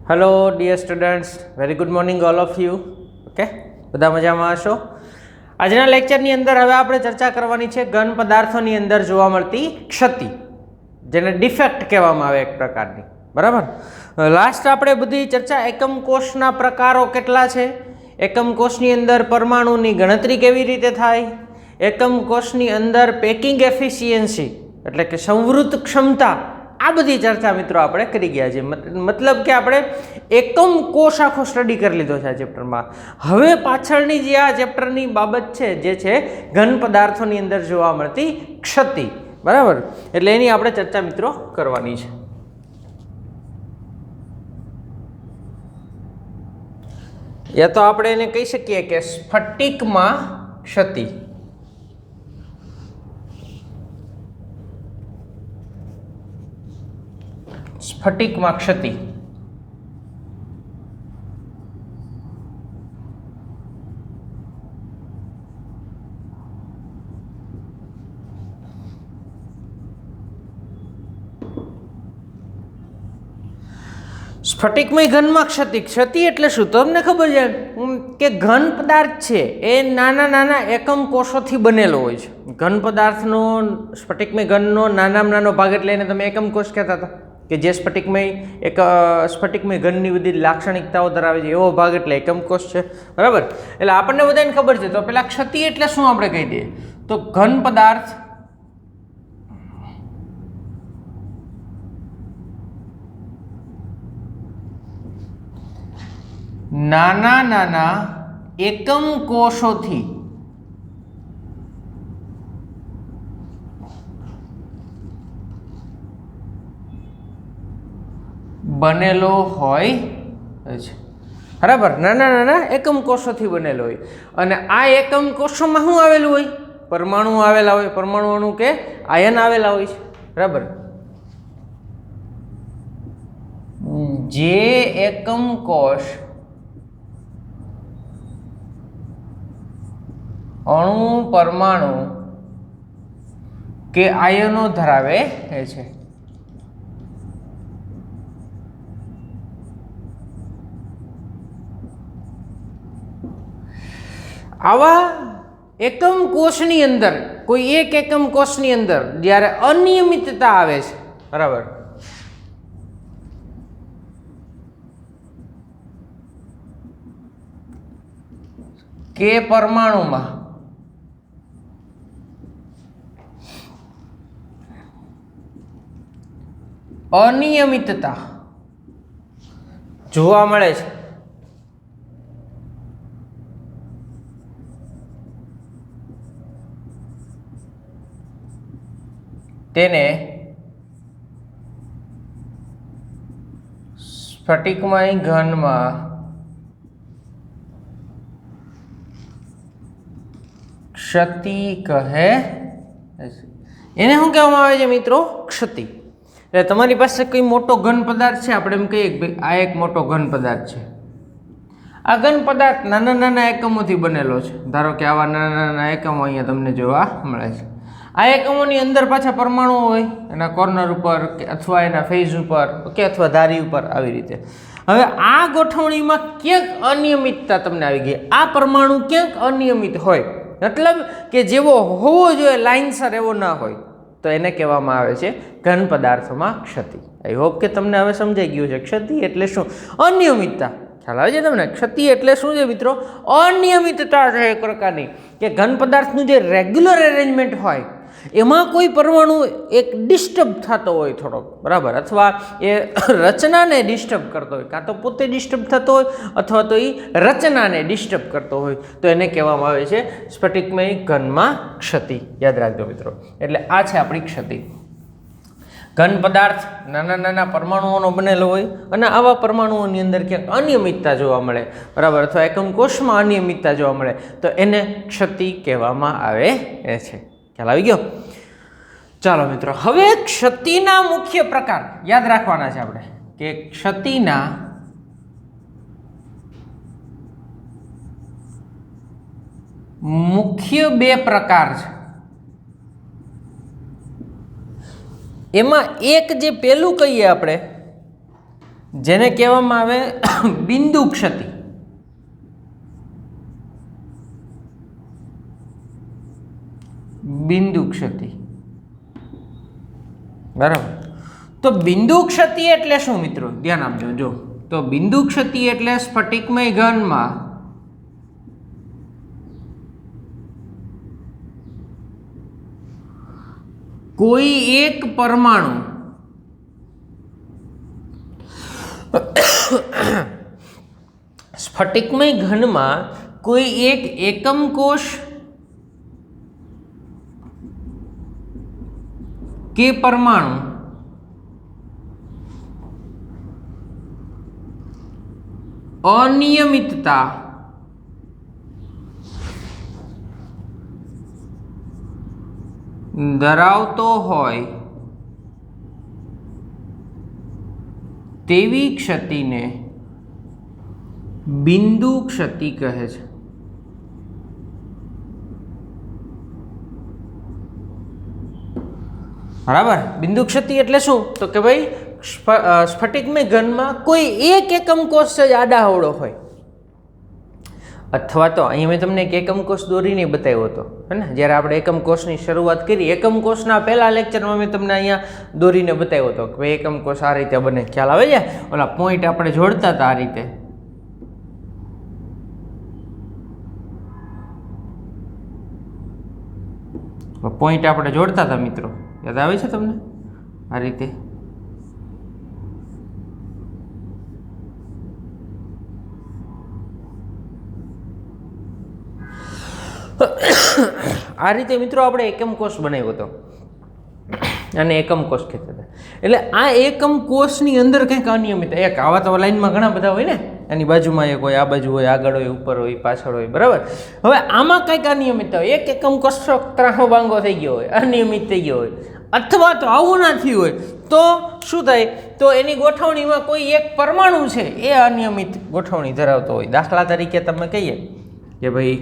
Hello dear students, very good morning all of you. Okay, બધા મજામાં હશો? આજના લેક્ચરની અંદર હવે આપણે ચર્ચા કરવાની છે ઘન પદાર્થોની અંદર જોવા મળતી ક્ષતિ, જેને ડિફેક્ટ કહેવામાં આવે એક પ્રકારની. બરાબર, લાસ્ટ આપણે બધી ચર્ચા એકમ કોષના પ્રકારો કેટલા છે, એકમ કોષની અંદર પરમાણુની ગણતરી કેવી રીતે થાય, એકમ કોષની અંદર પેકિંગ એફિશિયન્સી એટલે કે સંવૃત ક્ષમતા, આ બધી ચર્ચા મિત્રો આપણે કરી ગયા છે. મતલબ કે આપણે એકમ કોષ આખો સ્ટડી કરી લીધો છે આ ચેપ્ટરમાં. હવે પાછળની જે આ ચેપ્ટરની બાબત છે જે છે ઘન પદાર્થોની અંદર જોવા મળતી ક્ષતિ. બરાબર, એટલે એની આપણે ચર્ચા મિત્રો કરવાની છે. યા તો આપણે એને કહી શકીએ કે સ્ફટિકમાં ક્ષતિ. સ્ફટિકમાં ક્ષતિ. સ્ફટિકમય ઘનમાં ક્ષતિ. ક્ષતિ એટલે શું? તમને ખબર છે કે ઘન પદાર્થ છે એ નાના નાના એકમ કોષોથી બનેલો હોય છે. ઘન પદાર્થનો સ્ફટિકમય ઘનનો નાનામાં નાનો ભાગ એટલે એને તમે એકમ કોષ કહેતા હતા, કે જે સ્ફટિકમય ઘનની બધી લાક્ષણિકતાઓ ધરાવે છે એવો ભાગ એટલે એકમ કોષ છે. બરાબર, એટલે આપણને બધાને ખબર છે. તો પેલા ક્ષતિ એટલે શું આપણે કહી દઈએ તો ઘન પદાર્થ નાના નાના એકમ કોષોથી બનેલો હોય છે. બરાબર, નાના નાના એકમ કોષોથી બનેલો હોય. અને આ એકમ કોષોમાં શું આવેલું હોય? પરમાણુ આવેલા હોય. પરમાણુ અણુ કે આયન આવેલા હોય છે. બરાબર, જે એકમ કોષ અણુ, પરમાણુ કે આયનો ધરાવે છે. આવા એકમ કોષની અંદર, કોઈ એક એકમ કોષની અંદર જ્યારે અનિયમિતતા આવે છે, બરાબર, કે પરમાણુમાં અનિયમિતતા જોવા મળે છે, તેને સ્ફટિકમય ઘનમાં ક્ષતિ કહે. એને શું કહેવામાં આવે છે મિત્રો? ક્ષતિ. એટલે તમારી પાસે કોઈ મોટો ઘન પદાર્થ છે, આપણે એમ કહીએ કે ભાઈ આ એક મોટો ઘન પદાર્થ છે. આ ઘન પદાર્થ નાના નાના એકમોથી બનેલો છે. ધારો કે આવા નાના નાના એકમો અહીંયા તમને જોવા મળે છે. આ એકમોની અંદર પાછા પરમાણુઓ હોય, એના કોર્નર ઉપર કે અથવા એના ફેઝ ઉપર કે અથવા ધારી ઉપર, આવી રીતે. હવે આ ગોઠવણીમાં ક્યાંક અનિયમિતતા તમને આવી ગઈ. આ પરમાણુ ક્યાંક અનિયમિત હોય, મતલબ કે જેવો હોવો જોઈએ લાઇનસર એવો ના હોય, તો એને કહેવામાં આવે છે ઘન પદાર્થોમાં ક્ષતિ. આઈ હોપ કે તમને હવે સમજાઈ ગયું છે. ક્ષતિ એટલે શું? અનિયમિતતા. ખ્યાલ આવે છે તમને? ક્ષતિ એટલે શું છે મિત્રો? અનિયમિતતા છે એક પ્રકારની, કે ઘન પદાર્થનું જે રેગ્યુલર એરેન્જમેન્ટ હોય એમાં કોઈ પરમાણુ એક ડિસ્ટર્બ થતો હોય થોડોક, બરાબર, અથવા એ રચનાને ડિસ્ટર્બ કરતો હોય, કાં તો પોતે ડિસ્ટર્બ થતો હોય અથવા તો એ રચનાને ડિસ્ટર્બ કરતો હોય, તો એને કહેવામાં આવે છે સ્ફટિકમય ઘનમાં ક્ષતિ. યાદ રાખજો મિત્રો. એટલે આ છે આપણી ક્ષતિ. ઘન પદાર્થ નાના નાના પરમાણુઓનો બનેલો હોય અને આવા પરમાણુઓની અંદર ક્યાંક અનિયમિતતા જોવા મળે, બરાબર, અથવા એકમ કોષમાં અનિયમિતતા જોવા મળે, તો એને ક્ષતિ કહેવામાં આવે છે. ખ્યાલ આવી ગયો? ચાલો મિત્રો, હવે ક્ષતિના મુખ્ય પ્રકાર યાદ રાખવાના છે આપણે, કે ક્ષતિના મુખ્ય બે પ્રકાર છે. એમાં એક જે પેલું કહીએ આપણે જેને કહેવામાં આવે બિંદુ ક્ષતિ. બિંદુ ક્ષતિ, બરાબર. તો બિંદુ ક્ષતિ એટલે શું મિત્રો? ધ્યાન આપજો. જો તો બિંદુ ક્ષતિ એટલે સ્ફટિકમય ઘનમાં કોઈ એક પરમાણુ સ્ફટિકમય ઘનમાં કોઈ એક એકમ કોષ કે પરમાણુ અનિયમિતતા ધરાવતો હોય તેવી ક્ષતિને બિંદુ ક્ષતિ કહે છે. બરાબર. બિંદુ ક્ષતિ એટલે શું? તો કે ભાઈ સ્ફટિકમય ઘનમાં કોઈ એક એકમ કોષ જ આડાઅવળો હોય, અથવા તો અહીંયા મેં તમને એક એકમ કોષ દોરીને બતાવ્યો હતો, હે ને? જ્યારે આપણે એકમ કોષની શરૂઆત કરી, એકમ કોષના પહેલા લેક્ચરમાં મેં તમને અહીંયા દોરીને બતાવ્યો હતો કે ભાઈ એકમ કોષ આ રીતે બને. ખ્યાલ આવે છે? ઓલા પોઈન્ટ આપણે જોડતા હતા આ રીતે. પોઈન્ટ આપણે જોડતા હતા મિત્રો, યાદ આવે છે તમને? આ રીતે આ રીતે મિત્રો આપણે એકમ કોષ બનાવ્યો હતો અને એકમ કોષ કહેતા હતા. એટલે આ એકમ કોષની અંદર કંઈક અનિયમિત, એક આવા તો લાઈનમાં ઘણા બધા હોય ને, એની બાજુમાં એક હોય, આ બાજુ હોય, આગળ હોય, ઉપર હોય, પાછળ હોય, બરાબર. હવે આમાં કંઈક અનિયમિતતા હોય, એક એકમ કોષ ત્રાહો બાંગો થઈ ગયો હોય, અનિયમિત થઈ ગયો હોય, અથવા તો આવું ના થયું હોય, તો શું થાય? તો એની ગોઠવણીમાં કોઈ એક પરમાણુ છે એ અનિયમિત ગોઠવણી ધરાવતો હોય. દાખલા તરીકે તમે કહીએ કે ભાઈ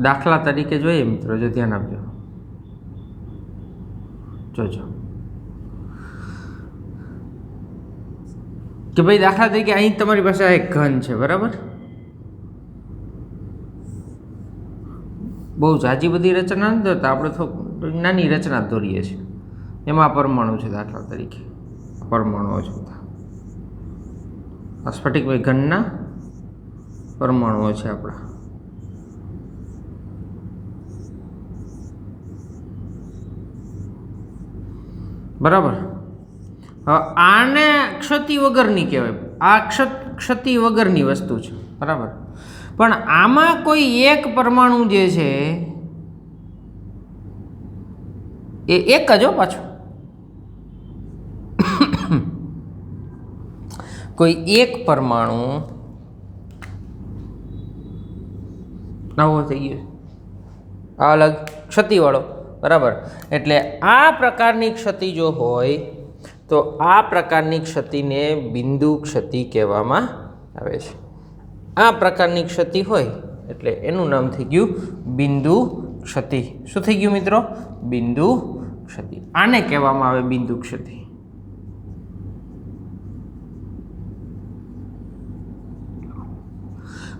દાખલા તરીકે જોઈએ મિત્રો, જો ધ્યાન આપજો, જોજો કે ભાઈ દાખલા તરીકે અહીં તમારી પાસે આ એક ઘન છે, બરાબર. બહુ ઝાઝી બધી રચના નથી દોરતા આપણે, થોડી નાની રચના દોરીએ છીએ. એમાં પરમાણુ છે, દાખલા તરીકે પરમાણુઓ છે બધા, આ સ્ફટિકમય ઘનના પરમાણુઓ છે આપણા, બરાબર. હવે આને ક્ષતિ વગરની કહેવાય, આ ક્ષતિ વગરની વસ્તુ છે, બરાબર. પણ આમાં કોઈ એક પરમાણુ જે છે એ એક જ હો પાછું, કોઈ એક પરમાણુ નવો થઈ ગયો, આ અલગ ક્ષતિવાળો, બરાબર. એટલે આ પ્રકારની ક્ષતિ જો હોય તો આ પ્રકારની ક્ષતિને બિંદુ ક્ષતિ કહેવામાં આવે છે. આ પ્રકારની ક્ષતિ હોય એટલે એનું નામ થઈ ગયું બિંદુ ક્ષતિ. શું થઈ ગયું મિત્રો? બિંદુ ક્ષતિ. આને કહેવામાં આવે બિંદુ ક્ષતિ.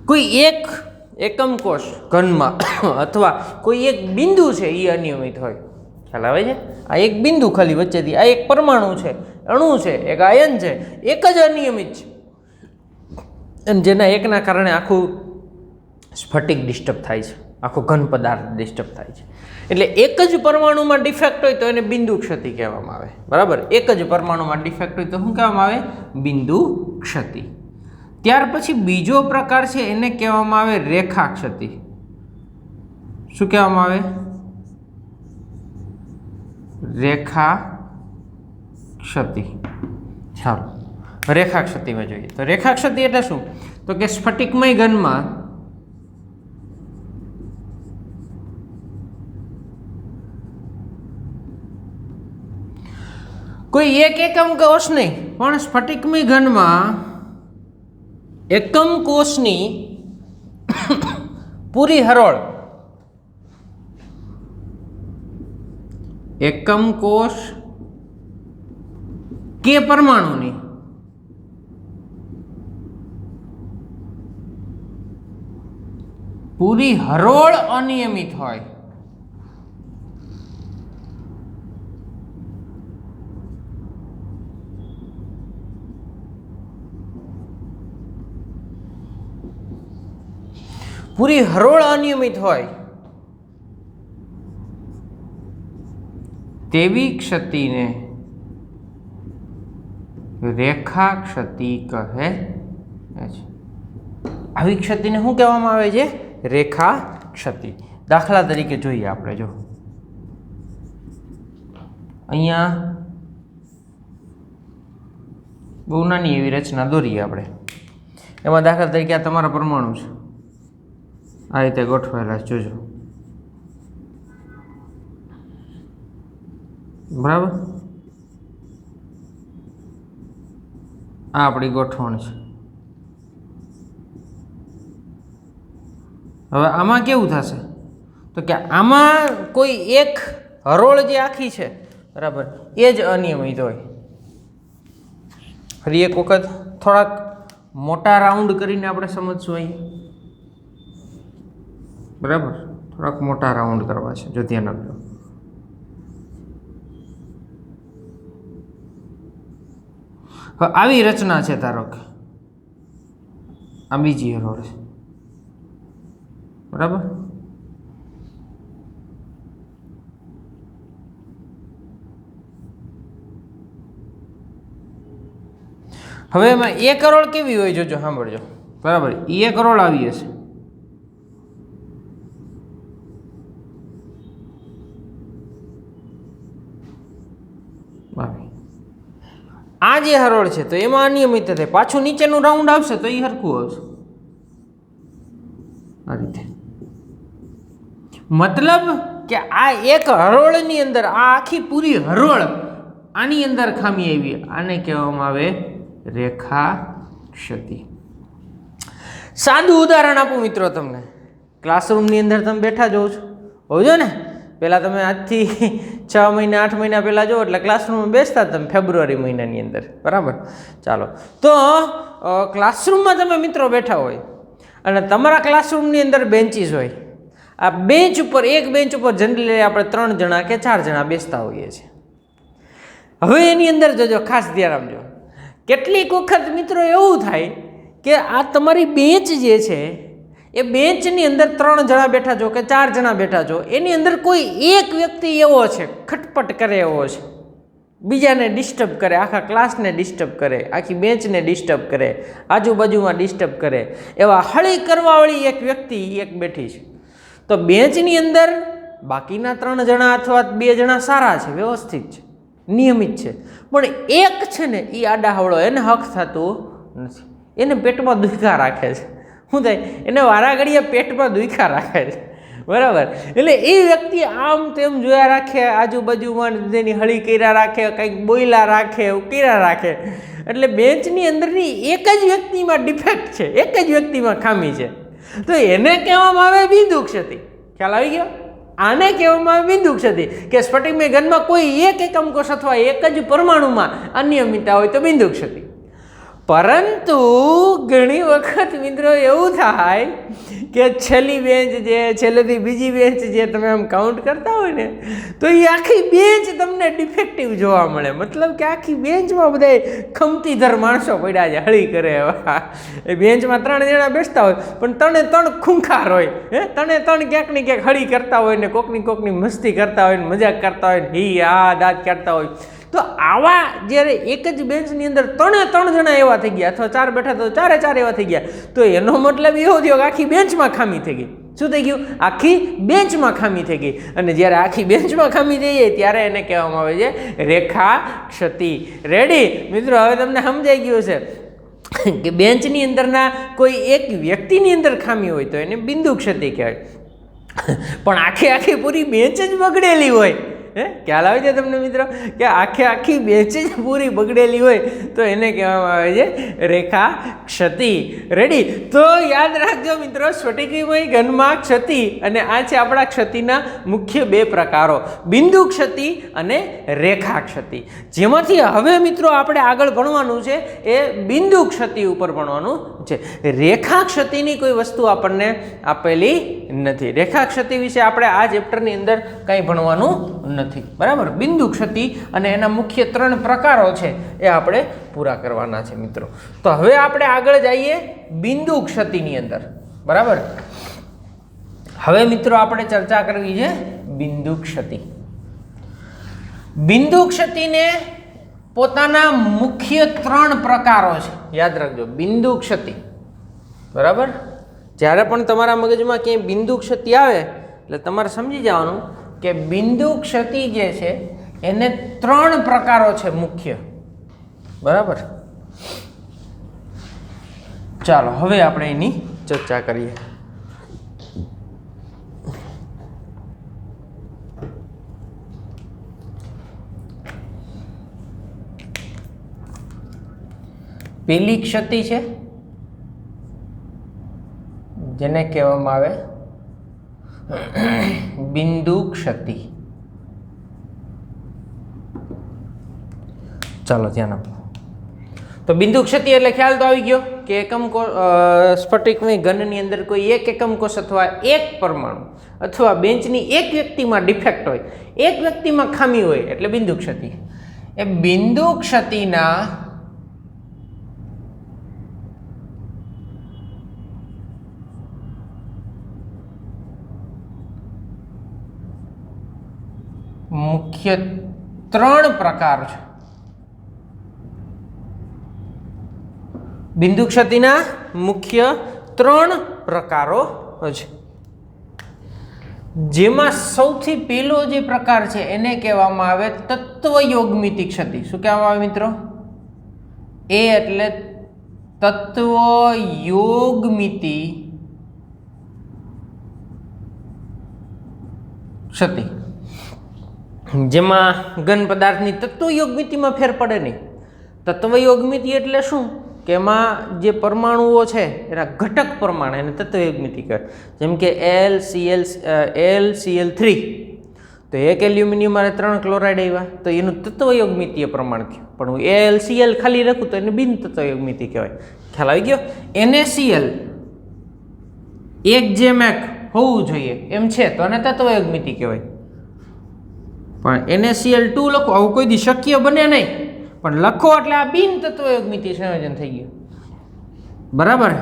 કોઈ એક એકમ કોષ ઘનમાં અથવા કોઈ એક બિંદુ છે એ અનિયમિત હોય, ખ્યાલ આવે છે? આ એક બિંદુ ખાલી વચ્ચેથી, આ એક પરમાણુ છે, અણુ છે, એક આયન છે, એક જ અનિયમિત છે, અને જેના એકના કારણે આખું સ્ફટિક ડિસ્ટર્બ થાય છે, આખો ઘન પદાર્થ ડિસ્ટર્બ થાય છે. એટલે એક જ પરમાણુમાં ડિફેક્ટ હોય તો એને બિંદુ ક્ષતિ કહેવામાં આવે, બરાબર. એક જ પરમાણુમાં ડિફેક્ટ હોય તો શું કહેવામાં આવે? બિંદુ ક્ષતિ. ત્યાર પછી બીજો પ્રકાર છે, એને કહેવામાં આવે રેખા ક્ષતિ. શું કહેવામાં આવે? રેખા ક્ષતિ. ચાલો રેખા ક્ષતિમાં જોઈએ. તો રેખા ક્ષતિ એટલે શું? તો કે સ્ફટિકમય ઘનમાં કોઈ એક એકમ કોષ નહીં, પણ સ્ફટિકમય ઘનમાં એકમ કોષની પૂરી હરોળ એકમ કોષ કે પરમાણુની પૂરી હરોળ અનિયમિત હોય, પૂરી હરોળ અનિયમિત હોય તેવી ક્ષતિને રેખા ક્ષતિ કહે છે. આવી ક્ષતિને શું કહેવામાં આવે છે? રેખા ક્ષતિ. દાખલા તરીકે જોઈએ આપણે, જો અહીંયા બહુ નાની એવી રચના દોરીએ આપણે. એમાં દાખલા તરીકે આ તમારા પરમાણુ છે, આ રીતે ગોઠવાયેલા છે, જોજો. બરાબર, આ આપણી ગોઠવણ છે. હવે આમાં કેવું થશે તો કે આમાં કોઈ એક હરોળ જે આખી છે, બરાબર, એ જ અનિયમિત હોય. ફરી એક વખત થોડાક મોટા રાઉન્ડ કરીને આપણે સમજશું અહીં. બરાબર, થોડાક મોટા રાઉન્ડ કરવા છે, જો ધ્યાન આપજો. હવે આવી રચના છે, ધારો કે આ બીજી હરોળ છે, બરાબર. હવે એમાં એક કરોડ કેવી હોય જોજો, સાંભળજો. બરાબર, એ કરોડ આવી હશે, આ જે હરોળ છે તો એમાં અનિયમિત થાય, પાછું નીચેનું રાઉન્ડ આવશે તો એ હરખું આવશે. આ રીતે મતલબ કે આ એક હરોળની અંદર, આ આખી પૂરી હરોળ, આની અંદર ખામી આવી, આને કહેવામાં આવે રેખા ક્ષતિ. સાદું ઉદાહરણ આપું મિત્રો તમને. ક્લાસરૂમની અંદર તમે બેઠા જોવો છો, હોજો ને. પહેલાં તમે આજથી 6 મહિના 8 મહિના પહેલાં જુઓ એટલે ક્લાસરૂમમાં બેસતા તમે ફેબ્રુઆરી મહિનાની અંદર, બરાબર. ચાલો, તો ક્લાસરૂમમાં તમે મિત્રો બેઠા હોય અને તમારા ક્લાસરૂમની અંદર બેન્ચીસ હોય. આ બેન્ચ ઉપર, એક બેન્ચ ઉપર જનરલી આપણે 3 જણા કે 4 જણા બેસતા હોઈએ છીએ. હવે એની અંદર જોજો, ખાસ ધ્યાન આપજો. કેટલીક વખત મિત્રો એવું થાય કે આ તમારી બેન્ચ જે છે એ બેન્ચની અંદર 3 જણા બેઠા છો કે 4 જણા બેઠા છો, એની અંદર કોઈ એક વ્યક્તિ એવો છે, ખટપટ કરે એવો છે, બીજાને ડિસ્ટર્બ કરે, આખા ક્લાસને ડિસ્ટર્બ કરે, આખી બેન્ચને ડિસ્ટર્બ કરે, આજુબાજુમાં ડિસ્ટર્બ કરે, એવા હળી કરવાવાળી એક વ્યક્તિ એક બેઠી છે. તો બેન્ચની અંદર બાકીના 3 જણા અથવા 2 જણા સારા છે, વ્યવસ્થિત છે, નિયમિત છે, પણ એક છે ને એ આડાહવળો, એને હક થતું નથી, એને પેટમાં દુખા રાખે છે. શું થાય? એને વારાઘડીએ પેટમાં દુખા રાખે છે, બરાબર. એટલે એ વ્યક્તિ આમ તેમ જોયા રાખે, આજુબાજુમાં તેની હળી કર્યા રાખે, કંઈક બોયલા રાખે, ઉકેરા રાખે. એટલે બેન્ચની અંદરની એક જ વ્યક્તિમાં ડિફેક્ટ છે, એક જ વ્યક્તિમાં ખામી છે. તો એને કહેવામાં આવે બિંદુ ક્ષતિ. ખ્યાલ આવી ગયો? આને કહેવામાં આવે બિંદુ ક્ષતિ, કે સ્ફટિકમય ઘનમાં કોઈ એક એકમ કોષ અથવા એક જ પરમાણુમાં અનિયમિતતા હોય તો બિંદુ ક્ષતિ. પરંતુ ઘણી વખત મિત્રો એવું થાય કે છેલ્લી બેન્ચ જે, છેલ્લેથી બીજી બેન્ચ જે તમે આમ કાઉન્ટ કરતા હોય ને, તો એ આખી બેન્ચ તમને ડિફેક્ટિવ જોવા મળે. મતલબ કે આખી બેન્ચમાં બધા ખમતીધર માણસો પડ્યા છે, હળી કરે એવા. એ બેન્ચમાં 3 જણા બેસતા હોય પણ 3 ખૂંખાર હોય, 3 ક્યાંક ને ક્યાંક હળી કરતા હોય ને કોકની મસ્તી કરતા હોય ને મજાક કરતા હોય ને હી આ દાંત કાઢતા હોય. તો આવા જ્યારે એક જ બેન્ચની અંદર 3 જણા એવા થઈ ગયા, અથવા 4 બેઠા તો 4 એવા થઈ ગયા, તો એનો મતલબ એવો થયો કે આખી બેન્ચમાં ખામી થઈ ગઈ. શું થઈ ગયું? આખી બેન્ચમાં ખામી થઈ ગઈ. અને જ્યારે આખી બેન્ચમાં ખામી થઈ જાય ત્યારે એને કહેવામાં આવે છે રેખા ક્ષતિ. રેડી મિત્રો? હવે તમને સમજાઈ ગયું છે કે બેન્ચની અંદરના કોઈ એક વ્યક્તિની અંદર ખામી હોય તો એને બિંદુ ક્ષતિ કહેવાય. પણ આખી પૂરી બેન્ચ જ બગડેલી હોય ખ્યાલ આવે છે તમને મિત્રો કે આખી બેચ જ પૂરી બગડેલી હોય તો એને કહેવામાં આવે છે રેખા ક્ષતિ. રેડી? તો યાદ રાખજો મિત્રો, સ્ફટિકમય ઘનમાં ક્ષતિ, અને આ છે આપણા ક્ષતિના મુખ્ય બે પ્રકારો, બિંદુ ક્ષતિ અને રેખા ક્ષતિ. જેમાંથી હવે મિત્રો આપણે આગળ ભણવાનું છે એ બિંદુ ક્ષતિ ઉપર ભણવાનું છે. રેખા ક્ષતિની કોઈ વસ્તુ આપણને આપેલી નથી. રેખા ક્ષતિ વિશે આપણે આ ચેપ્ટરની અંદર કંઈ ભણવાનું નથી. બરાબર? બિંદુ ક્ષતિ અને એના મુખ્ય 3 પ્રકારો છે એ આપણે પૂરા કરવાના છે મિત્રો. તો હવે આપણે આગળ જઈએ બિંદુ ક્ષતિની અંદર. બરાબર? હવે મિત્રો આપણે ચર્ચા કરવી છે બિંદુ ક્ષતિ. બિંદુ ક્ષતિને પોતાના મુખ્ય 3 પ્રકારો છે. યાદ રાખજો, બિંદુ ક્ષતિ. બરાબર? જ્યારે પણ તમારા મગજમાં ક્યાંય બિંદુ ક્ષતિ આવે એટલે તમારે સમજી જવાનું કે બિંદુ ક્ષતિ જે છે એને 3 પ્રકારો છે મુખ્ય. બરાબર? ચાલો હવે આપણે એની ચર્ચા કરીએ. પેલી ક્ષતિ છે જેને કહેવામાં આવે બિંદુ ક્ષતિ. ચાલો ધ્યાન આપો. તો બિંદુ ક્ષતિ એટલે ખ્યાલ તો આવી ગયો કે એકમ સ્ફટિકમય ઘનની અંદર કોઈ એક એકમ કોષ અથવા એક પરમાણુ અથવા બેન્ચની એક વ્યક્તિમાં ડિફેક્ટ હોય, એક વ્યક્તિમાં ખામી હોય એટલે બિંદુ ક્ષતિ. એ બિંદુ ક્ષતિના મુખ્ય 3 પ્રકાર છે. બિંદુ ક્ષતિના મુખ્ય 3 પ્રકારો છે, જેમાં સૌથી પહેલો જે પ્રકાર છે એને કહેવામાં આવે તત્વયોગમિતિ ક્ષતિ. શું કહેવામાં આવે મિત્રો? એ એટલે તત્વયોગમિતિ ક્ષતિ, જેમાં ઘન પદાર્થની તત્વયોગમિતિમાં ફેર પડે નહીં. તત્વયોગમિતિ એટલે શું? કે એમાં જે પરમાણુઓ છે એના ઘટક પ્રમાણે એને તત્વયોગમિતિ કહે. જેમ કે LCl3, તો એક એલ્યુમિનિયમ મારે 3 ક્લોરાઇડ આવ્યા તો એનું તત્વયોગમિતિય પ્રમાણ થયું. પણ હું AlCl ખાલી રાખું તો એને બિન તત્વયોગમિતિ કહેવાય. ખ્યાલ આવી ગયો? NaCl એક જેમ એક હોવું જોઈએ એમ છે તો એને તત્વયોગમિતિ કહેવાય. પણ NaCl2 લખો, આવું કોઈ દી શક્ય બને નહીં, પણ લખો એટલે આ બિન તત્વયોગમિતિ સંયોજન થઈ ગયું. બરાબર?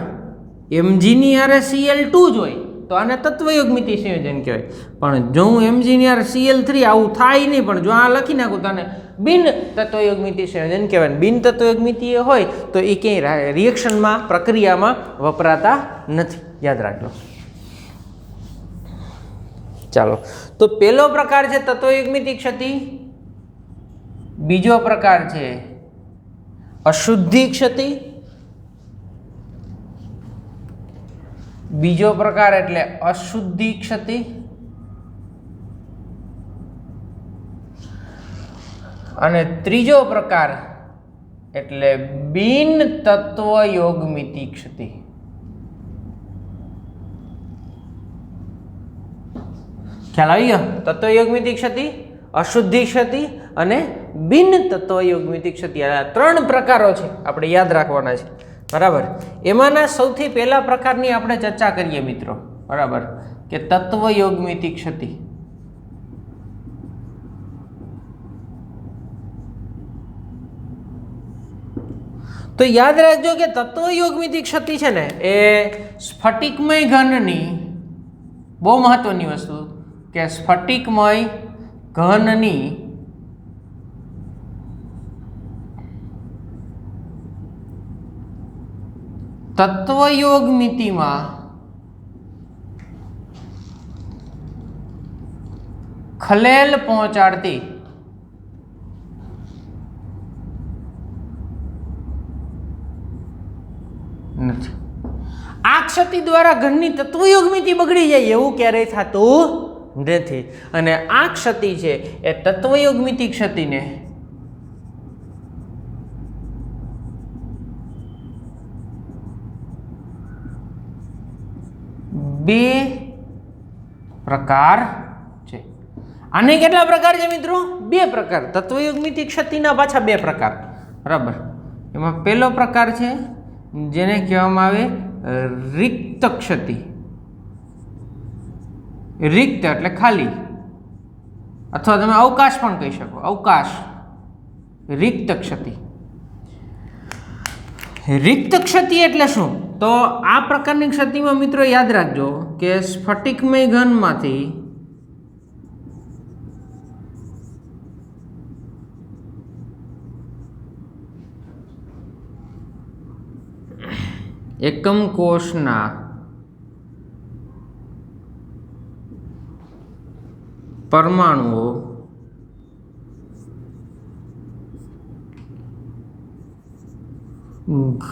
Mg ની હારે Cl2 જ હોય તો આને તત્વયોગમિતિ સંયોજન કહેવાય. પણ જો હું Mg ની હારે Cl3 આવું થાય નહીં, પણ જો આ લખી નાખું તો આને બિન તત્વયોગમિતિ સંયોજન કહેવાય. બિન તત્વયોગમિતિ હોય તો એ ક્યાંય રિએક્શનમાં, પ્રક્રિયામાં વપરાતા નથી. યાદ રાખજો. ચાલો, તો પહેલો પ્રકાર છે તત્વયોગમિતિ ક્ષતિ. બીજો પ્રકાર છે અશુદ્ધિ ક્ષતિ. બીજો પ્રકાર એટલે અશુદ્ધિ ક્ષતિ. અને ત્રીજો પ્રકાર એટલે બિન તત્વયોગમિતિ ક્ષતિ. ખ્યાલ આવી ગયો? તત્વયોગમિતિ ક્ષતિ, અશુદ્ધિ ક્ષતિ અને બિન તત્વયોગમિતિ ક્ષતિ. આ 3 પ્રકારો છે, આપણે યાદ રાખવાના છે. બરાબર? એમાંના સૌથી પહેલા પ્રકારની આપણે ચર્ચા કરીએ મિત્રો. બરાબર? કે તત્વયોગમિતિ ક્ષતિ. તો યાદ રાખજો કે તત્વયોગમિતિ ક્ષતિ છે ને એ સ્ફટિકમય ઘનની બહુ મહત્વની વસ્તુ કે સ્ફટિકમય ઘનની તત્વયોગમિતિમાં ખલેલ પહોંચાડતી નથી. આ ક્ષતિ દ્વારા ઘનની તત્વયોગમિતિ બગડી જાય એવું ક્યારેય થતું નથી. અને આ ક્ષતિ છે એ તત્વયોગમિતિ ક્ષતિને બે પ્રકાર છે. આને કેટલા પ્રકાર છે મિત્રો? બે પ્રકાર. તત્વયોગમિતિ ક્ષતિના પાછા બે પ્રકાર, બરાબર. એમાં પહેલો પ્રકાર છે જેને કહેવામાં આવે રિક્ત ક્ષતિ. રિક્ત એટલે ખાલી, અથવા તમે અવકાશ પણ કહી શકો. અવકાશ, રિક્ત ક્ષતિ. રિક્ત ક્ષતિ એટલે શું? તો આ પ્રકારની ક્ષતિમાં મિત્રો યાદ રાખજો કે સ્ફટિકમય ઘનમાંથી એકમ કોષના પરમાણુઓ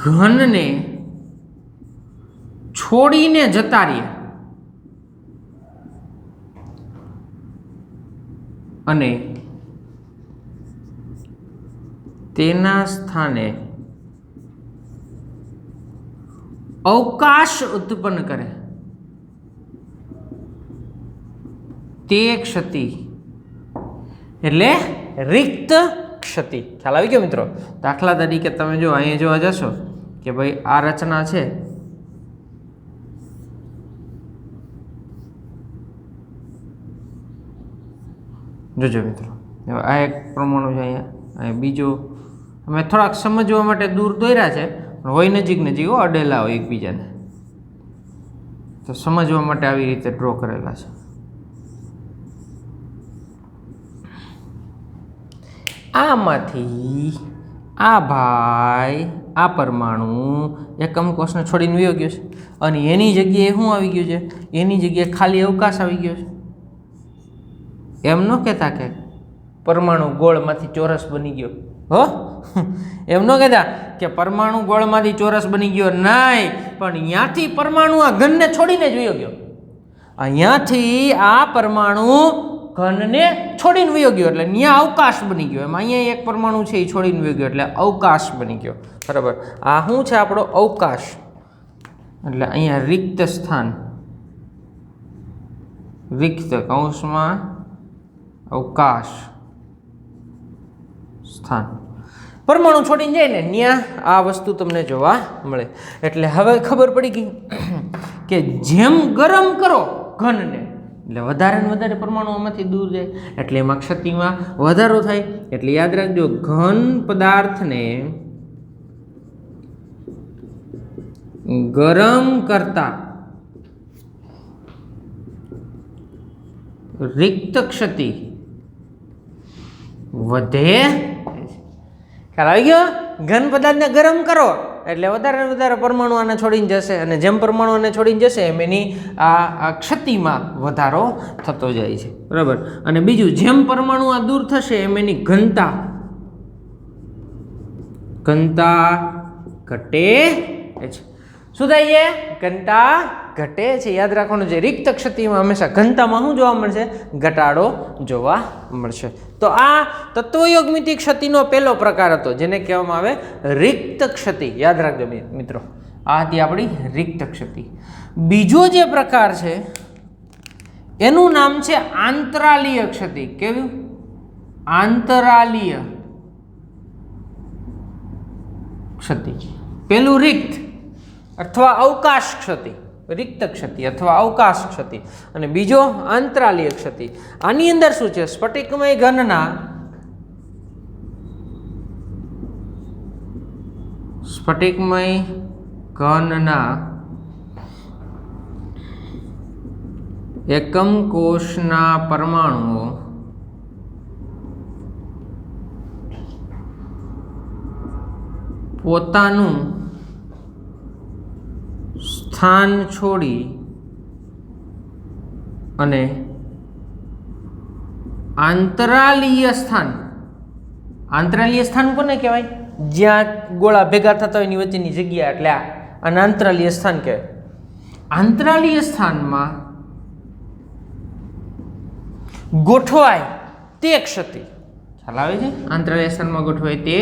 ઘનને છોડીને જતા રહે અને તેના સ્થાને અવકાશ ઉત્પન્ન કરે તે ક્ષતિ એટલે રિક્ત ક્ષતિ. ખ્યાલ આવી ગયો મિત્રો? દાખલા તરીકે તમે જો અહીંયા જોવા જશો કે ભાઈ આ રચના છે, જોજો મિત્રો, આ એક પરમાણુ છે અહીંયા બીજો. અમે થોડાક સમજવા માટે દૂર દોર્યા છે, હોય નજીક નજીક અડેલા હોય એકબીજાને, તો સમજવા માટે આવી રીતે ડ્રો કરેલા છે. આમાંથી આ ભાઈ આ પરમાણુ એકમ કોષને છોડીને વયો ગયો છે અને એની જગ્યાએ શું આવી ગયું છે? એની જગ્યાએ ખાલી અવકાશ આવી ગયો છે. એમ ન કહેતા કે પરમાણુ ગોળમાંથી ચોરસ બની ગયો. હો, એમ ન કહેતા કે પરમાણુ ગોળમાંથી ચોરસ બની ગયો. નહીં, પણ અહીંયાથી પરમાણુ આ ઘનને છોડીને જ વયો ગયો. અહીંયાથી આ પરમાણુ ઘનને છોડીને વયો ગયો એટલે ત્યાં અવકાશ બની ગયો. એમ અહીંયા એક પરમાણુ છે એ છોડીને વયો ગયો એટલે અવકાશ બની ગયો. બરાબર. આ શું છે? આપણો અવકાશ. એટલે અહીંયા રિક્ત સ્થાન, રિક્ત કૌંસમાં અવકાશ સ્થાન, પરમાણુ છોડીને જાય ને ત્યાં આ વસ્તુ તમને જોવા મળે. એટલે હવે ખબર પડી ગઈ કે જેમ ગરમ કરો ઘનને એટલે વધારે ને વધારે પરમાણુ આમાંથી દૂર જાય એટલે એમાં ક્ષતિમાં વધારો થાય. એટલે યાદ રાખજો, ઘન પદાર્થને ગરમ કરતા રિક્ત ક્ષતિ વધે. ખ્યાલ આવી ગયો? ઘન પદાર્થને ગરમ કરો એટલે વધારે ને વધારે પરમાણુ આને છોડીને જશે અને જેમ પરમાણુ આને છોડીને જશે એમ એની આ ક્ષતિમાં વધારો થતો જાય છે. બરાબર. અને બીજું, જેમ પરમાણુ આ દૂર થશે એમ એની ઘનતા ઘટે છે. શું થાય છે? ઘનતા ઘટે છે. યાદ રાખવાનું છે, રિક્ત ક્ષતિમાં હંમેશા ઘનતામાં શું જોવા મળશે? ઘટાડો જોવા મળશે. તો આ તત્વયોગમિતિ ક્ષતિનો પહેલો પ્રકાર હતો જેને કહેવામાં આવે રિક્ત ક્ષતિ. યાદ રાખજો મિત્રો, આ હતી આપણી રિક્ત ક્ષતિ. બીજો જે પ્રકાર છે એનું નામ છે આંતરાલીય ક્ષતિ. કેવું? આંતરાલીય ક્ષતિ. પેલું રિક્ત અથવા અવકાશ ક્ષતિ, રિક્ત ક્ષતિ અથવા અવકાશ ક્ષતિ, અને બીજો આંતરાલીય ક્ષતિ. આની અંદર શું છે? સ્ફટિકમય ઘનના એકમ કોષના પરમાણુઓ પોતાનું સ્થાન છોડી અને આંતરાલીય સ્થાન કોને કહેવાય? જ્યાં ગોળા ભેગા થતા હોય એની વચ્ચેની જગ્યા, એટલે આને આંતરાલીય સ્થાન કહેવાય. આંતરાલીય સ્થાનમાં ગોઠવાય તે ક્ષતિ. ખ્યાલ આવે છે? આંતરાલીય સ્થાનમાં ગોઠવાય તે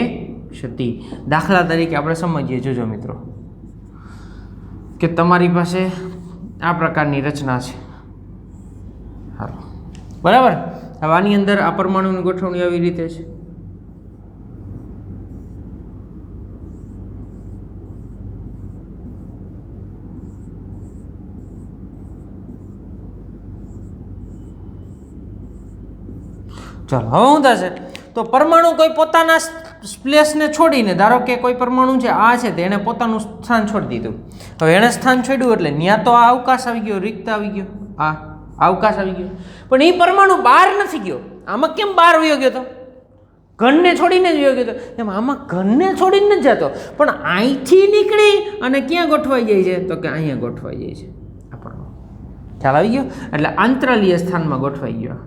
ક્ષતિ. દાખલા તરીકે આપણે સમજીએ, જોજો મિત્રો, કે તમારી પાસે આ પ્રકારની રચના છે. હાલો, બરાબર. હવે આની અંદર આ પરમાણુની ગોઠવણી આવી રીતે છે. ચાલો, હવે શું થશે? તો પરમાણુ કોઈ પોતાના પ્લેસને છોડીને, ધારો કે કોઈ પરમાણુ છે આ છે, તો એણે પોતાનું સ્થાન છોડી દીધું. હવે એણે સ્થાન છોડ્યું એટલે ત્યાં તો આ અવકાશ આવી ગયો, રિક્ત આવી ગયો, આ અવકાશ આવી ગયો. પણ એ પરમાણુ બહાર નથી ગયો. આમાં કેમ બહાર વયો ગયો હતો? ઘનને છોડીને જ વયો ગયો હતો. એમ આમાં ઘનને છોડીને જ જતો, પણ અહીંથી નીકળી અને ક્યાં ગોઠવાઈ જાય છે? તો કે અહીંયા ગોઠવાઈ જાય છે આ પરમાણુ. ખ્યાલ આવી ગયો? એટલે આંતરાલીય સ્થાનમાં ગોઠવાઈ ગયો.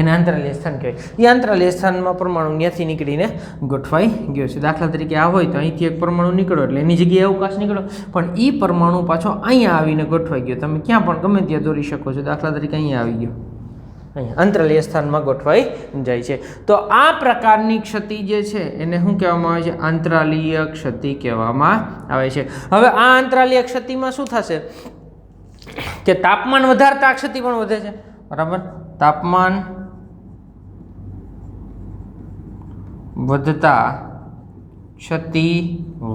એને આંતરાલીય સ્થાન કહેવાય. એ આંતરાલીય સ્થાનમાં પરમાણુ ત્યાંથી નીકળીને ગોઠવાઈ ગયો છે. દાખલા તરીકે આ હોય તો અહીંથી એક પરમાણુ નીકળ્યો એટલે એની જગ્યાએ અવકાશ નીકળ્યો, પણ એ પરમાણુ પાછો અહીંયા આવીને ગોઠવાઈ ગયો. તમે ક્યાં પણ ગમે ત્યાં દોરી શકો છો. દાખલા તરીકે અહીંયા આવી ગયો, અહીંયા આંતરાલીય સ્થાનમાં ગોઠવાઈ જાય છે. તો આ પ્રકારની ક્ષતિ જે છે એને શું કહેવામાં આવે છે? આંતરાલીય ક્ષતિ કહેવામાં આવે છે. હવે આ આંતરાલીય ક્ષતિમાં શું થશે કે તાપમાન વધારતા આ ક્ષતિ પણ વધે છે. બરાબર, તાપમાન વધતા ક્ષતિ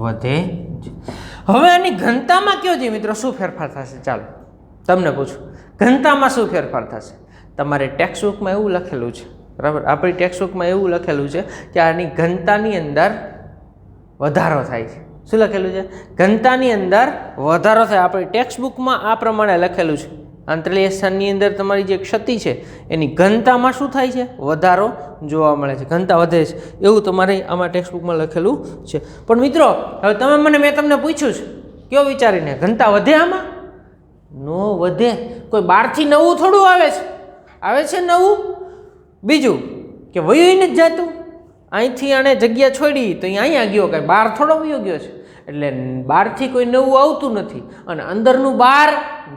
વધે છે. હવે આની ઘનતામાં કયો છે મિત્રો? શું ફેરફાર થશે? ચાલો તમને પૂછું, ઘનતામાં શું ફેરફાર થશે? તમારે ટેક્સ્ટ બુકમાં એવું લખેલું છે, બરાબર, આપણી ટેક્સ્ટ બુકમાં એવું લખેલું છે કે આની ઘનતાની અંદર વધારો થાય છે. શું લખેલું છે? ઘનતાની અંદર વધારો થાય. આપણી ટેક્સ્ટ બુકમાં આ પ્રમાણે લખેલું છે. આંતરાલીય સ્થાનની અંદર તમારી જે ક્ષતિ છે એની ઘનતામાં શું થાય છે? વધારો જોવા મળે છે, ઘનતા વધે છે, એવું તમારે આમાં ટેક્સ્ટ બુકમાં લખેલું છે. પણ મિત્રો, હવે મેં તમને પૂછ્યું છે, કયો વિચારીને? ઘનતા વધે આમાં? નો વધે. કોઈ બહારથી નવું થોડું આવે છે નવું. બીજું કે વયું નથી જતું. અહીંથી આણે જગ્યા છોડી તો અહીંયા ગયો, કાંઈ બહાર થોડો વયો ગયો છે. એટલે બહારથી કોઈ નવું આવતું નથી અને અંદરનું બહાર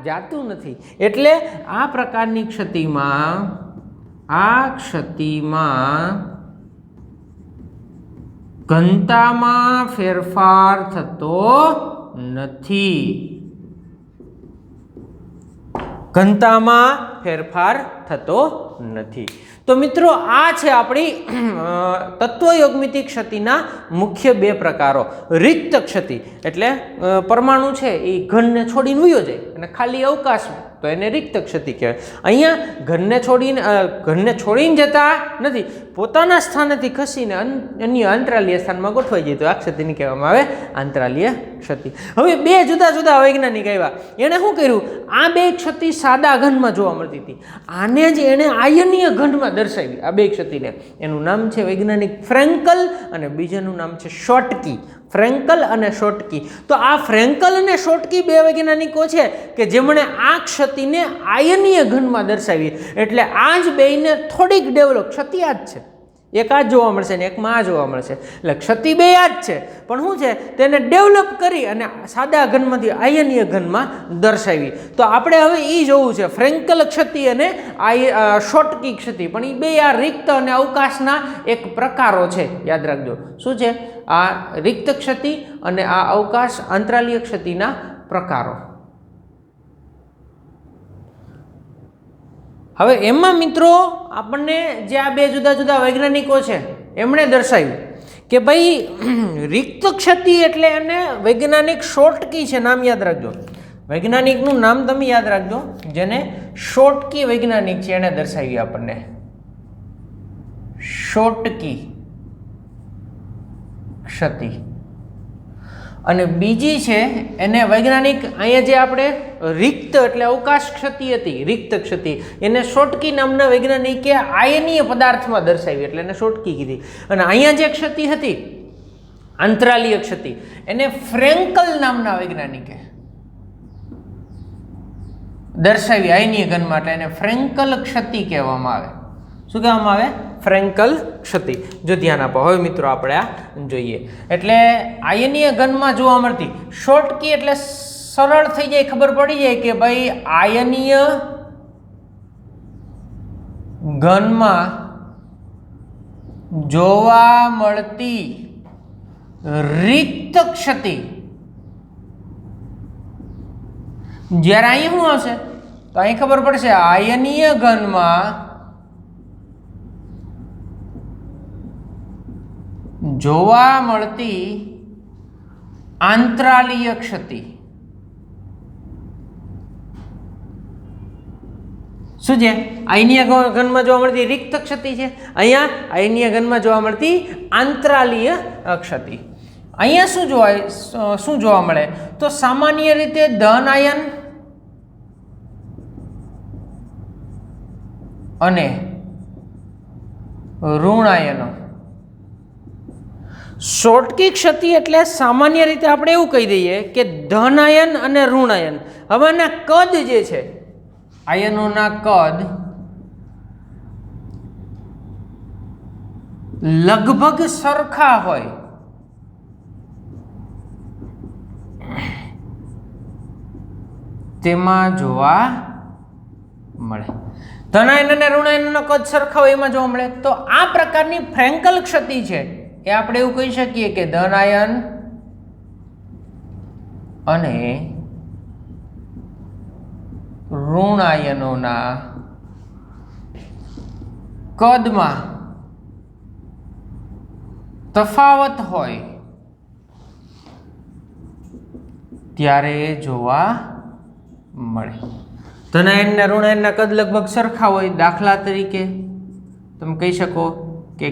જાતું નથી. એટલે આ પ્રકારની ક્ષતિમાં ઘનતામાં ફેરફાર થતો નથી. ઘનતામાં ફેરફાર થતો નથી. તો મિત્રો, આ છે આપણી તત્વયોગમિતિ ક્ષતિના મુખ્ય બે પ્રકારો. રિક્ત ક્ષતિ એટલે પરમાણુ છે એ ઘનને છોડીને વયો જાય અને ખાલી અવકાશ, તો એને રિક્ત ક્ષતિ કહેવાય. અહીંયા ઘનને છોડીને જતા નથી, પોતાના સ્થાનેથી ખસીને અન્ય આંતરાલીય સ્થાનમાં ગોઠવાઈ જાય તો આ ક્ષતિને કહેવામાં આવે આંતરાલીય ક્ષતિ. હવે બે જુદા જુદા વૈજ્ઞાનિક આવ્યા. એણે શું કર્યું? આ બે ક્ષતિ સાદા ઘનમાં જોવા મળતી હતી, આને જ એણે આયનીય ઘનમાં દર્શાવી. આ બે ક્ષતિને એનું નામ છે વૈજ્ઞાનિક ફ્રેન્કલ અને બીજાનું નામ છે શોટકી. ફ્રેન્કલ અને શોટકી. તો આ ફ્રેન્કલ અને શોટકી બે વૈજ્ઞાનિકો છે કે જેમણે આ ક્ષતિને આયનીય ઘનમાં દર્શાવી. એટલે આ જ બેયને થોડીક ડેવલપ, ક્ષતિ આ જ છે, એક આ જ જોવા મળશે ને એકમાં આ જોવા મળશે. એટલે ક્ષતિ બે આ જ છે, પણ શું છે, તેને ડેવલપ કરી અને સાદા ઘનમાંથી આયનીય ઘનમાં દર્શાવી. તો આપણે હવે એ જોવું છે ફ્રેન્કલ ક્ષતિ અને શોટકી ક્ષતિ. પણ એ બે આ રિક્ત અને અવકાશના એક પ્રકારો છે, યાદ રાખજો. શું છે? આ રિક્ત ક્ષતિ અને આ અવકાશ આંતરાલીય ક્ષતિના પ્રકારો. હવે એમાં મિત્રો આપણને જે આ બે જુદા જુદા વૈજ્ઞાનિકો છે એમણે દર્શાવ્યું કે ભાઈ રિક્ત ક્ષતિ એટલે એને વૈજ્ઞાનિક શોટકી છે, નામ યાદ રાખજો. વૈજ્ઞાનિકનું નામ તમે યાદ રાખજો, જેને શોટકી વૈજ્ઞાનિક છે એણે દર્શાવી આપણને શોટકી ક્ષતિ. અને બીજી છે એને વૈજ્ઞાનિક, અહીંયા જે આપણે રિક્ત એટલે અવકાશ ક્ષતિ હતી, રિક્ત ક્ષતિ, એને શોટકી નામના વૈજ્ઞાનિકે આયનીય પદાર્થમાં દર્શાવી એટલે એને શોટકી કીધી. અને અહીંયા જે ક્ષતિ હતી આંતરાલીય ક્ષતિ, એને ફ્રેન્કલ નામના વૈજ્ઞાનિકે દર્શાવી આયનીય ઘનમાં, એટલે એને ફ્રેન્કલ ક્ષતિ કહેવામાં આવે. શું કહેવામાં આવે? ફ્રેન્કલ ક્ષતિ. જો ધ્યાન આપો. હવે મિત્રો આપણે આ જોઈએ. એટલે આયનીય ઘનમાં જોવા મળતી શોર્ટકી એટલે સરળ થઈ જાય, ખબર પડી જાય કે ભાઈ આયનીય ઘનમાં જોવા મળતી રિક્ત ક્ષતિ જ્યારે અહીં શું હશે તો અહીં ખબર પડશે આયનીય ઘનમાં જોવા મળતી આંતરાલીય ક્ષતિ. શું છે? આયનીય ઘનમાં જોવા મળતી રિક્ત ક્ષતિ છે. અહીંયા આયનીય ઘનમાં જોવા મળતી આંતરાલીય ક્ષતિ. અહીંયા શું જોવા મળે તો સામાન્ય રીતે ધન આયન અને ઋણ આયનો. શોર્ટકી ક્ષતિ એટલે સામાન્ય રીતે આપણે એવું કહી દઈએ કે ધન આયન અને ઋણ આયન. હવે આના કદ જે છે, આયનોના કદ લગભગ સરખા હોય તેમાં જોવા મળે. ધનાયન અને ઋણાયનનો કદ સરખા હોય એમાં જોવા મળે. તો આ પ્રકારની ફ્રેન્કલ ક્ષતિ છે એ આપણે એવું કહી શકીએ કે ધનાયન અને ઋણાયનોના કદમાં તફાવત હોય ત્યારે જોવા મળે. ધનાયન અને ઋણાયનના કદ લગભગ સરખા હોય. દાખલા તરીકે તમે કહી શકો કે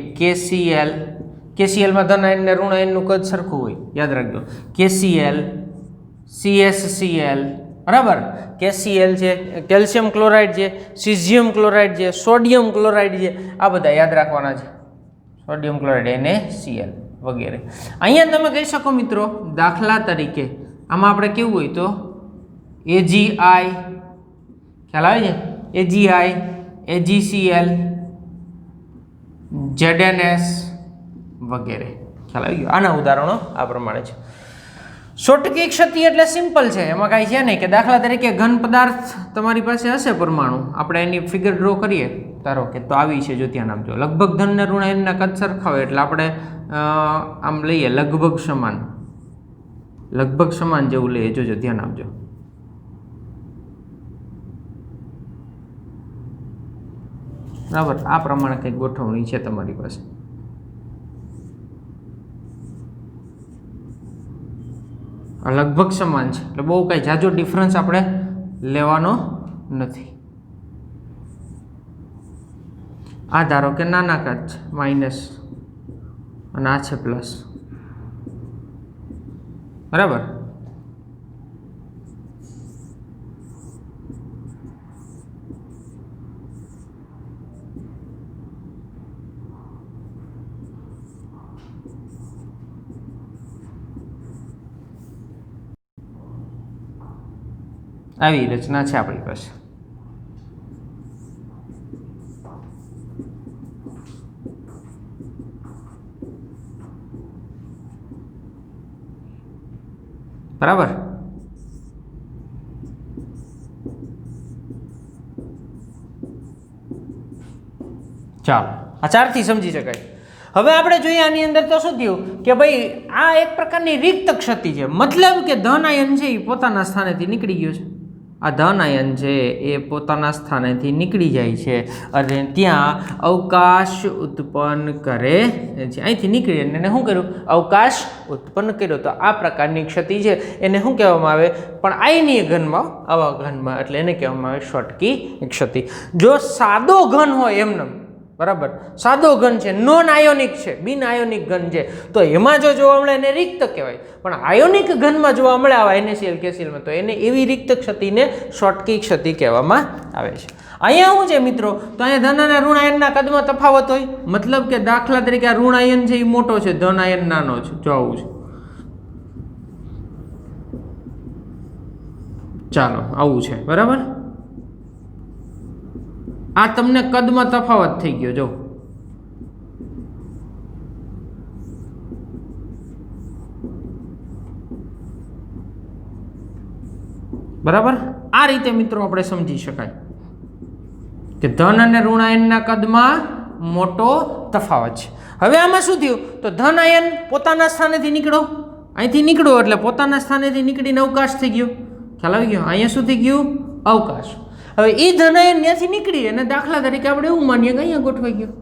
કેસીએલમાં ધનાયન અને ઋણાયનનું કદ સરખું હોય. યાદ રાખજો, કેસીએલ, CSCl, બરાબર. કેસીએલ છે કેલ્શિયમ ક્લોરાઇડ છે, સિઝિયમ ક્લોરાઇડ છે, સોડિયમ ક્લોરાઇડ છે, આ બધા યાદ રાખવાના છે. સોડિયમ ક્લોરાઇડ NaCl વગેરે. અહીંયા તમે કહી શકો મિત્રો, દાખલા તરીકે આમાં આપણે કેવું હોય તો AgI, ખ્યાલ આવે છે? AgI, AgCl, ZnS વગેરે. ખ્યાલ આવી ગયો? આના ઉદાહરણો આ પ્રમાણે છે. શોર્ટકી ક્ષતિ એટલે સિમ્પલ છે, એમાં કાંઈ છે નહીં કે દાખલા તરીકે ઘન પદાર્થ તમારી પાસે હશે પરમાણુ, આપણે એની ફિગર ડ્રો કરીએ ધારો કે, તો આવી છે, જો ધ્યાન આપજો. લગભગ ધન ને ઋણાયનના કદ સરખા હોય એટલે આપણે આમ લઈએ લગભગ સમાન જેવું લઈએ. જોજો, ધ્યાન આપજો. બરાબર, આ પ્રમાણે કંઈક ગોઠવણી છે તમારી પાસે. લગભગ સમાન છે એટલે બહુ કાંઈ જાજો ડિફરન્સ આપણે લેવાનો નથી. આ ધારો કે નાના કદ છે માઇનસ અને આ છે પ્લસ, બરાબર. આવી રચના છે આપણી પાસે. બરાબર. ચાલો, આ ચારથી સમજી શકાય. હવે આપણે જોઈએ આની અંદર તો શું થયું કે ભાઈ આ એક પ્રકારની રિક્ત ક્ષતિ છે. મતલબ કે ધન આયન છે એ પોતાના સ્થાનેથી નીકળી ગયો છે. આ ધન આયન છે એ પોતાના સ્થાનેથી નીકળી જાય છે અને ત્યાં અવકાશ ઉત્પન્ન કરે છે. અહીંથી નીકળી અને એને શું કર્યું? અવકાશ ઉત્પન્ન કર્યો. તો આ પ્રકારની ક્ષતિ છે એને શું કહેવામાં આવે? પણ આયનીય ઘનમાં, આવા ઘનમાં, એટલે એને કહેવામાં આવે શોર્ટકી ક્ષતિ. જો સાદો ઘન હોય એમને, બરાબર, સાદો ઘન છે, નોન આયોનિક છે, બિન આયોનિક ઘન છે, તો એમાં જો જોવા મળે એને રિક્ત કહેવાય. પણ આયોનિક ઘનમાં જોવા મળે આવા NaCl, KClમાં, તો એને એવી રિક્ત ક્ષતિને શોર્ટકી ક્ષતિ કહેવામાં આવે છે. અહીંયા શું છે મિત્રો? તો અહીંયા ધન અને ઋણ આયનના કદમાં તફાવત હોય. મતલબ કે દાખલા તરીકે આ ઋણ આયન છે એ મોટો છે, ધન આયન નાનો છે. જો આવું છે. ચાલો, આવું છે, બરાબર. આ તમને કદમાં તફાવત થઈ ગયો. જો બરાબર, આ રીતે મિત્રો આપણે સમજી શકાય કે ધન અને ઋણ આયનના કદમાં મોટો તફાવત છે. હવે આમાં શું થયું તો ધન આયન પોતાના સ્થાનેથી નીકળો, અહીંથી નીકળો એટલે પોતાના સ્થાનેથી નીકળીને અવકાશ થઈ ગયો. ખ્યાલ આવી ગયો? અહીંયા શું થઈ ગયું? અવકાશ. હવે એ ધન આયન ત્યાંથી નીકળી અને દાખલા તરીકે આપણે એવું માનીએ કે અહીંયા ગોઠવાઈ ગયો.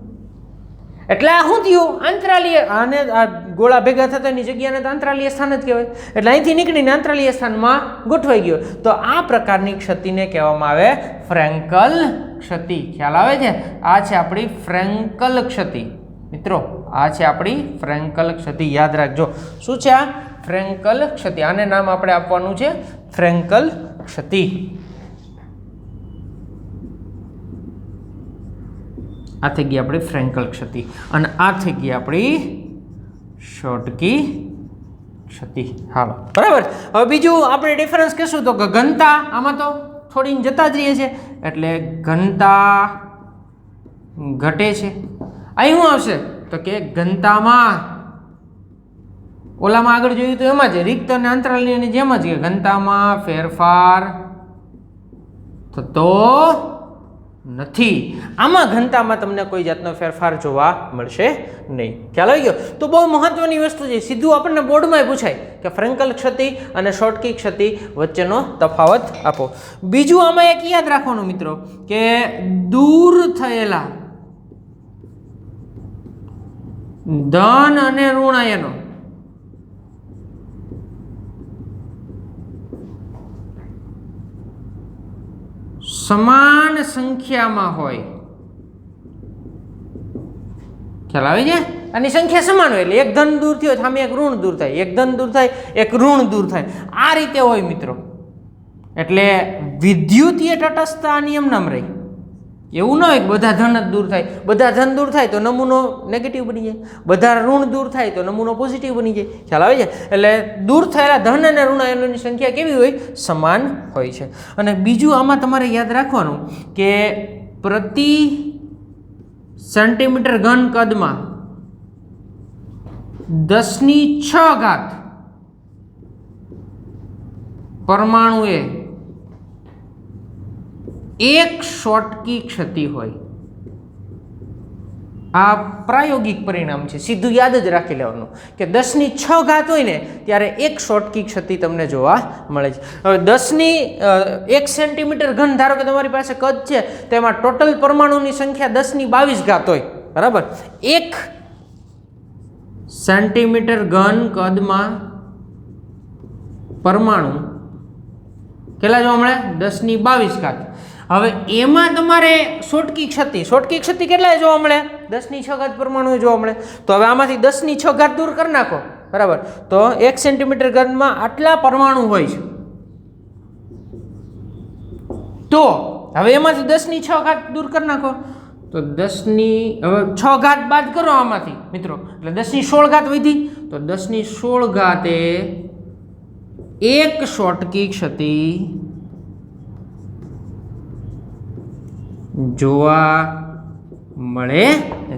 એટલે આ શું થયું? આંતરાલીય, આને આ ગોળા ભેગા થતા એની જગ્યાને તો આંતરાલીય સ્થાન જ કહેવાય. એટલે અહીંથી નીકળીને આંતરાલીય સ્થાનમાં ગોઠવાઈ ગયો. તો આ પ્રકારની ક્ષતિને કહેવામાં આવે ફ્રેન્કલ ક્ષતિ. ખ્યાલ આવે છે? આ છે આપણી ફ્રેન્કલ ક્ષતિ. મિત્રો આ છે આપણી ફ્રેન્કલ ક્ષતિ. યાદ રાખજો શું છે આ? ફ્રેન્કલ ક્ષતિ. આને નામ આપણે આપવાનું છે ફ્રેન્કલ ક્ષતિ. આ થઈ ગઈ આપણી ફ્રેન્કલ ક્ષતિ અને આ થઈ ગઈ આપણી શોર્ટકી ક્ષતિ. હાલો બરાબર. હવે બીજું આપણે ડિફરન્સ કહેશું તો કે ઘનતા, આમાં તો થોડી જતા જ રહીએ છે એટલે ઘનતા ઘટે છે. અહીં શું આવશે તો કે ઘનતામાં, ઓલામાં આગળ જોયું તો એમાં જ રિક્ત અને અંતરાલની જેમ જ કે ઘનતામાં ફેરફાર થતો નથી. આમાં ઘનતામાં તમને કોઈ જાતનો ફેરફાર જોવા મળશે નહીં. ખ્યાલ આવી ગયો? તો બહુ મહત્વની વસ્તુ છે, સીધું આપણને બોર્ડમાં પૂછાય કે ફ્રેન્કલ ક્ષતિ અને શોર્ટકી ક્ષતિ વચ્ચેનો તફાવત આપો. બીજું આમાં એક યાદ રાખવાનું મિત્રો કે દૂર થયેલા ધન અને ઋણ આયનો સમાન સંખ્યામાં હોય. ખ્યાલ આવે છે? આની સંખ્યા સમાન હોય એટલે એક ધન દૂર થયો સામે એક ઋણ દૂર થાય, એક ધન દૂર થાય એક ઋણ દૂર થાય, આ રીતે હોય મિત્રો. એટલે વિદ્યુતીય તટસ્થતા નિયમ નામ રહી. એવું ન હોય કે બધા ધન જ દૂર થાય. બધા ધન દૂર થાય તો નમૂનો નેગેટિવ બની જાય, બધા ઋણ દૂર થાય તો નમૂનો પોઝિટિવ બની જાય. ખ્યાલ આવે છે? એટલે દૂર થયેલા ધન અને ઋણ આયનોની સંખ્યા કેવી હોય? સમાન હોય છે. અને બીજું આમાં તમારે યાદ રાખવાનું કે પ્રતિ સેન્ટીમીટર ઘન કદમાં 10⁶ પરમાણુએ એક શોર્ટકી ક્ષતિ હોય. આ પ્રાયોગિક પરિણામ છે, સીધું યાદ જ રાખી લેવાનું કે 10⁶ હોય ને ત્યારે એક શોર્ટકી ક્ષતિ તમને જોવા મળે છે. હવે 1 સેન્ટીમીટર ઘન ધારો કે તમારી પાસે કદ છે, તેમાં ટોટલ પરમાણુની સંખ્યા 10⁻22 હોય. બરાબર. 1 સેન્ટીમીટર ઘન કદમાં પરમાણુ કેટલા જોવા મળે? 10⁻22. હવે એમાં તમારે શોર્ટકી ક્ષતિ કેટલા જોવા મળે? 10⁶ પરમાણુ જોવા મળે. તો હવે આમાંથી 10⁶ દૂર કરી નાખો. બરાબર. તો 1 સેન્ટીમીટર ઘનમાં આટલા પરમાણુ હોય છે. તો હવે એમાંથી 10⁶ દૂર કરી નાખો તો 10 6 બાદ કરો આમાંથી મિત્રો એટલે 10⁻16 વધી. તો 10⁻16 એ એક શોર્ટકી ક્ષતિ જોવા મળે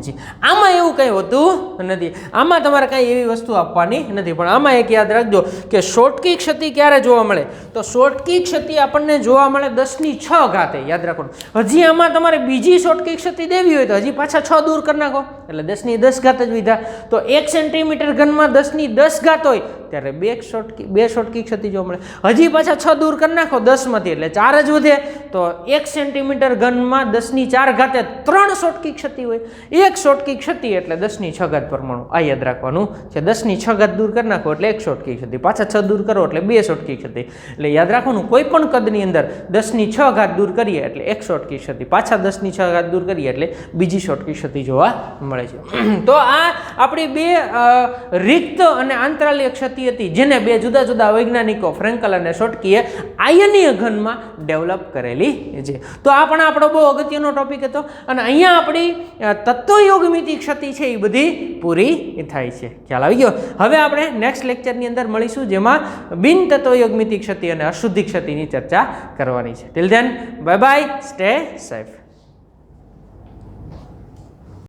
છે. આમાં એવું કંઈ હોતું નથી. આમાં તમારે કાંઈ એવી વસ્તુ આપવાની નથી. પણ આમાં એક યાદ રાખજો કે શોર્ટકી ક્ષતિ ક્યારે જોવા મળે? તો શોર્ટકી ક્ષતિ આપણને જોવા મળે 10⁶. યાદ રાખવાનું. હજી આમાં તમારે બીજી શોર્ટકી ક્ષતિ દેવી હોય તો હજી પાછા 6 દૂર કરી નાખો એટલે 10⁻10 જ વિધા. તો 1 સેન્ટીમીટર ઘનમાં 10⁻10 હોય ત્યારે બે શોર્ટકી ક્ષતિ જોવા મળે. હજી પાછા 6 દૂર કરી નાખો 10માંથી એટલે 4 જ વધે. તો 1 સેન્ટીમીટર ઘનમાં 10⁻4 3 શોર્ટકી ક્ષતિ હોય. એક શોર્ટકી ક્ષતિ એટલે 10⁶ પરમાણુ. આ યાદ રાખવાનું છે. 10⁶ દૂર કરી નાખો એટલે એક શોર્ટકી ક્ષતિ, પાછા 6 દૂર કરો એટલે 2 શોર્ટકી ક્ષતિ. એટલે યાદ રાખવાનું કોઈ પણ કદની અંદર 10⁶ દૂર કરીએ એટલે એક શોર્ટકી ક્ષતિ, પાછા 10⁶ દૂર કરીએ એટલે બીજી શોર્ટકી ક્ષતિ જોવા મળે છે. તો આ આપણી બે રિક્ત અને આંતરાલીય ક્ષતિ હતી જેને બે જુદા જુદા વૈજ્ઞાનિકો ફ્રેન્કલ અને શોર્ટકીએ આયનીય ઘનમાં ડેવલપ કરેલી છે. તો આ પણ આપણો બહુ અગત્યનો ટોપિક હતો અને અહીંયા આપણી તત્વયોગમિતિ ક્ષતિ છે એ બધી પૂરી થાય છે. ખ્યાલ આવી ગયો? હવે આપણે નેક્સ્ટ લેક્ચરની અંદર મળીશું જેમાં બિન તત્વયોગમિતિ ક્ષતિ અને અશુદ્ધિ ક્ષતિની ચર્ચા કરવાની છે. Till then bye bye, stay safe.